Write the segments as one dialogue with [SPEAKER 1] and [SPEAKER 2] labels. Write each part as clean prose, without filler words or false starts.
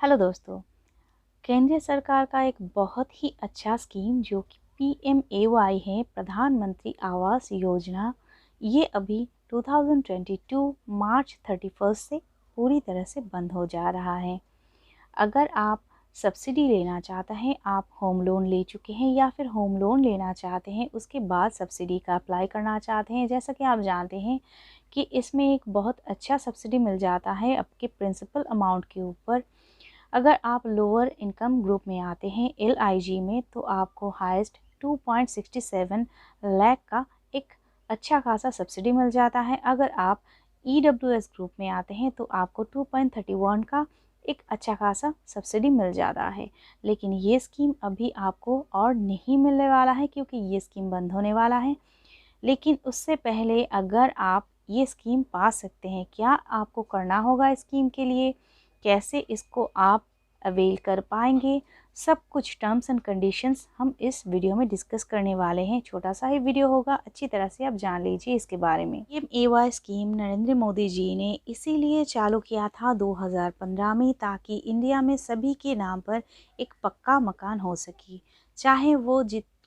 [SPEAKER 1] Hello दोस्तों। केंद्रीय सरकार का एक बहुत ही अच्छा स्कीम जो कि PMAY है, प्रधानमंत्री आवास योजना, ये अभी 2022 मार्च 31 से पूरी तरह से बंद हो जा रहा है। अगर आप सब्सिडी लेना चाहते हैं, आप होम लोन ले चुके हैं या फिर होम लोन लेना चाहते हैं, उसके बाद सब्सिडी का अप्लाई करना चाहते हैं, जैसा कि आप जानते हैं कि इसमें एक बहुत अच्छा सब्सिडी मिल जाता है आपके प्रिंसिपल अमाउंट के ऊपर। अगर आप लोअर इनकम ग्रुप में आते हैं LIG में, तो आपको हाईएस्ट 2.67 लाख का एक अच्छा खासा सब्सिडी मिल जाता है। अगर आप EWS ग्रुप में आते हैं तो आपको 2.31 का एक अच्छा खासा सब्सिडी मिल जाता है। लेकिन ये स्कीम अभी आपको और नहीं मिलने वाला है क्योंकि ये स्कीम बंद होने वाला है। लेकिन उससे पहले अगर आप ये स्कीम पा सकते हैं, क्या आपको करना होगा स्कीम के लिए, कैसे इसको आप अवेल कर पाएंगे, सब कुछ टर्म्स एंड कंडीशंस हम इस वीडियो में डिस्कस करने वाले हैं। छोटा सा ही वीडियो होगा, अच्छी तरह से आप जान लीजिए इसके बारे में। PMAY स्कीम नरेंद्र मोदी जी ने इसीलिए चालू किया था 2015 में, ताकि इंडिया में सभी के नाम पर एक पक्का मकान हो सके, चाहे वो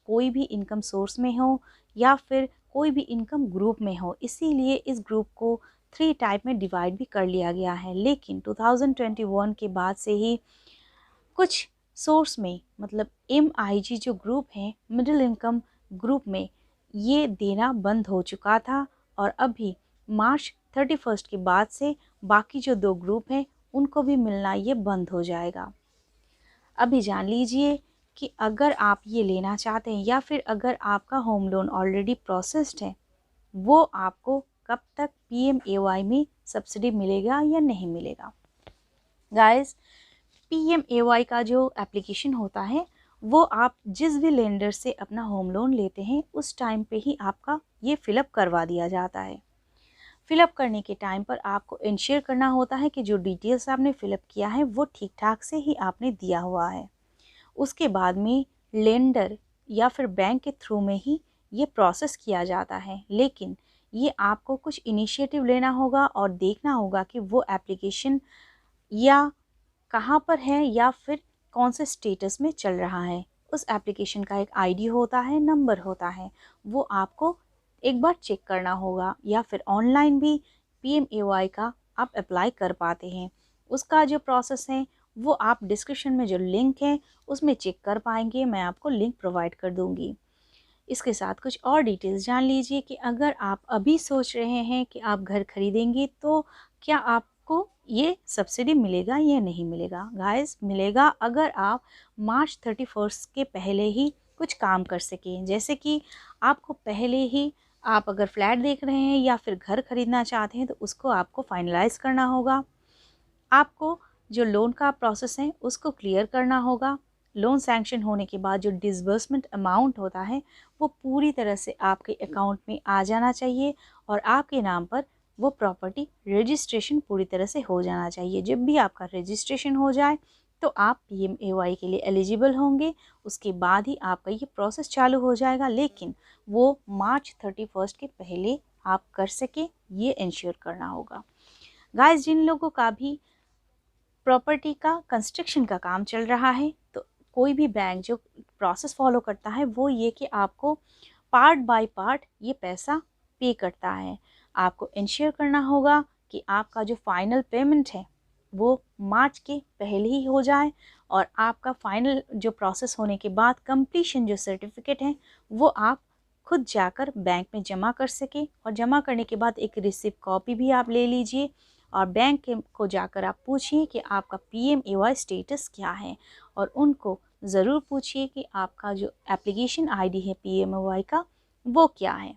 [SPEAKER 1] कोई भी इनकम सोर्स में हो या फिर कोई भी इनकम ग्रुप में हो। इसीलिए इस ग्रुप को 3 टाइप में डिवाइड भी कर लिया गया है। लेकिन 2021 के बाद से ही कुछ सोर्स में, मतलब MIG जो ग्रुप है, मिडिल इनकम ग्रुप में, ये देना बंद हो चुका था। और अभी मार्च 31 के बाद से बाकी जो 2 ग्रुप हैं उनको भी मिलना ये बंद हो जाएगा। अभी जान लीजिए कि अगर आप ये लेना चाहते हैं या फिर अगर आपका होम लोन ऑलरेडी प्रोसेस्ड है, वो आपको कब तक PMAY में सब्सिडी मिलेगा या नहीं मिलेगा। गाइस, PMAY का जो एप्लीकेशन होता है वो आप जिस भी लेंडर से अपना होम लोन लेते हैं उस टाइम पे ही आपका ये फिलअप करवा दिया जाता है। फिलअप करने के टाइम पर आपको इंश्योर करना होता है कि जो डिटेल्स आपने फिलअप किया है वो ठीक ठाक से ही आपने दिया हुआ है। उसके बाद में लेंडर या फिर बैंक के थ्रू में ही ये प्रोसेस किया जाता है। लेकिन ये आपको कुछ इनिशिएटिव लेना होगा और देखना होगा कि वो एप्लीकेशन या कहाँ पर है या फिर कौन से स्टेटस में चल रहा है। उस एप्लीकेशन का एक ID होता है, नंबर होता है, वो आपको एक बार चेक करना होगा। या फिर ऑनलाइन भी PMAY का आप अप्लाई कर पाते हैं। उसका जो प्रोसेस है वो आप डिस्क्रिप्शन में जो लिंक है उसमें चेक कर पाएंगे, मैं आपको लिंक प्रोवाइड कर दूंगी। इसके साथ कुछ और डिटेल्स जान लीजिए कि अगर आप अभी सोच रहे हैं कि आप घर खरीदेंगे तो क्या आपको ये सब्सिडी मिलेगा या नहीं मिलेगा। गाइस, मिलेगा अगर आप मार्च 31 के पहले ही कुछ काम कर सकें। जैसे कि आपको पहले ही, आप अगर फ्लैट देख रहे हैं या फिर घर खरीदना चाहते हैं तो उसको आपको फाइनलाइज करना होगा। आपको जो लोन का प्रोसेस है उसको क्लियर करना होगा। लोन सैंक्शन होने के बाद जो डिसबर्समेंट अमाउंट होता है वो पूरी तरह से आपके अकाउंट में आ जाना चाहिए और आपके नाम पर वो प्रॉपर्टी रजिस्ट्रेशन पूरी तरह से हो जाना चाहिए। जब भी आपका रजिस्ट्रेशन हो जाए तो आप PMAY के लिए एलिजिबल होंगे। उसके बाद ही आपका ये प्रोसेस चालू हो जाएगा। लेकिन वो मार्च 31 के पहले आप कर सके, ये इंश्योर करना होगा। गाइस, जिन लोगों का भी प्रॉपर्टी का कंस्ट्रक्शन का काम चल रहा है तो कोई भी बैंक जो प्रोसेस फॉलो करता है वो ये कि आपको पार्ट बाय पार्ट ये पैसा पे करता है। आपको इंश्योर करना होगा कि आपका जो फाइनल पेमेंट है वो मार्च के पहले ही हो जाए और आपका फाइनल जो प्रोसेस होने के बाद कंप्लीशन जो सर्टिफिकेट है वो आप खुद जाकर बैंक में जमा कर सके। और जमा करने के बाद एक रिसिप्ट कॉपी भी आप ले लीजिए और बैंक को जाकर आप पूछिए कि आपका PMAY स्टेटस क्या है। और उनको ज़रूर पूछिए कि आपका जो एप्लीकेशन ID है PMAY का वो क्या है।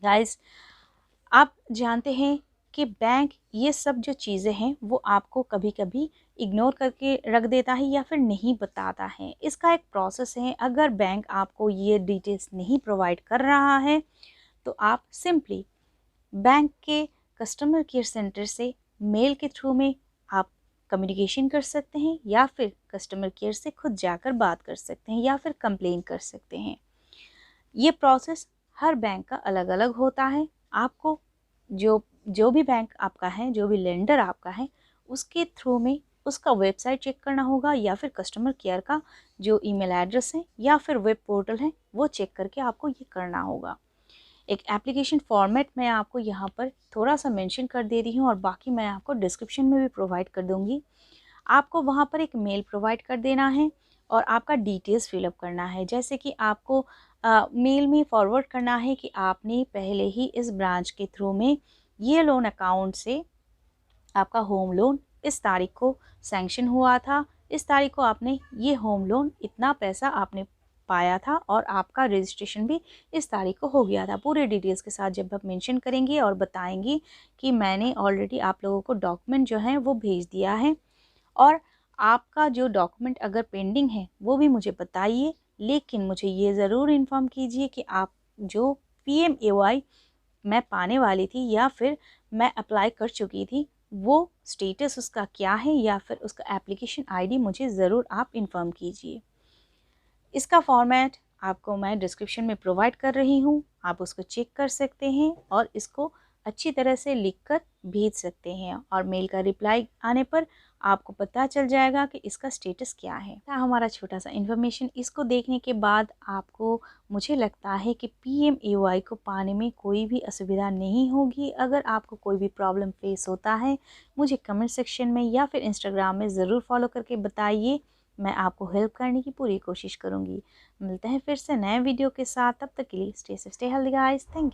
[SPEAKER 1] गाइस, आप जानते हैं कि बैंक ये सब जो चीज़ें हैं वो आपको कभी कभी इग्नोर करके रख देता है या फिर नहीं बताता है। इसका एक प्रोसेस है। अगर बैंक आपको ये डिटेल्स नहीं प्रोवाइड कर रहा है तो आप सिंपली बैंक के कस्टमर केयर सेंटर से मेल के थ्रू में आप कम्युनिकेशन कर सकते हैं या फिर कस्टमर केयर से खुद जाकर बात कर सकते हैं या फिर कंप्लेन कर सकते हैं। ये प्रोसेस हर बैंक का अलग अलग होता है। आपको जो जो भी बैंक आपका है, जो भी लेंडर आपका है, उसके थ्रू में उसका वेबसाइट चेक करना होगा या फिर कस्टमर केयर का जो ईमेल एड्रेस है या फिर वेब पोर्टल है वो चेक करके आपको ये करना होगा। एक एप्लीकेशन फॉर्मेट मैं आपको यहाँ पर थोड़ा सा मेंशन कर दे रही हूँ और बाकी मैं आपको डिस्क्रिप्शन में भी प्रोवाइड कर दूँगी। आपको वहाँ पर एक मेल प्रोवाइड कर देना है और आपका डिटेल्स फिलअप करना है, जैसे कि आपको मेल में फॉरवर्ड करना है कि आपने पहले ही इस ब्रांच के थ्रू में ये लोन अकाउंट से आपका होम लोन इस तारीख को सैंक्शन हुआ था, इस तारीख को आपने ये होम लोन इतना पैसा आपने पाया था और आपका रजिस्ट्रेशन भी इस तारीख को हो गया था। पूरे डिटेल्स के साथ जब आप मेंशन करेंगे और बताएंगे कि मैंने ऑलरेडी आप लोगों को डॉक्यूमेंट जो है वो भेज दिया है और आपका जो डॉक्यूमेंट अगर पेंडिंग है वो भी मुझे बताइए, लेकिन मुझे ये ज़रूर इन्फॉर्म कीजिए कि आप जो PMAY मैं पाने वाली थी या फिर मैं अप्लाई कर चुकी थी वो स्टेटस उसका क्या है या फिर उसका एप्लीकेशन आईडी मुझे ज़रूर आप इन्फॉर्म कीजिए। इसका फॉर्मेट आपको मैं डिस्क्रिप्शन में प्रोवाइड कर रही हूँ, आप उसको चेक कर सकते हैं और इसको अच्छी तरह से लिखकर भेज सकते हैं और मेल का रिप्लाई आने पर आपको पता चल जाएगा कि इसका स्टेटस क्या है। हमारा छोटा सा इन्फॉर्मेशन, इसको देखने के बाद आपको मुझे लगता है कि PMAY को पाने में कोई भी असुविधा नहीं होगी। अगर आपको कोई भी प्रॉब्लम फेस होता है मुझे कमेंट सेक्शन में या फिर इंस्टाग्राम में ज़रूर फॉलो करके बताइए, मैं आपको हेल्प करने की पूरी कोशिश करूँगी। मिलते हैं फिर से नए वीडियो के साथ, तब तक के लिए stay safe stay healthy guys, thank you.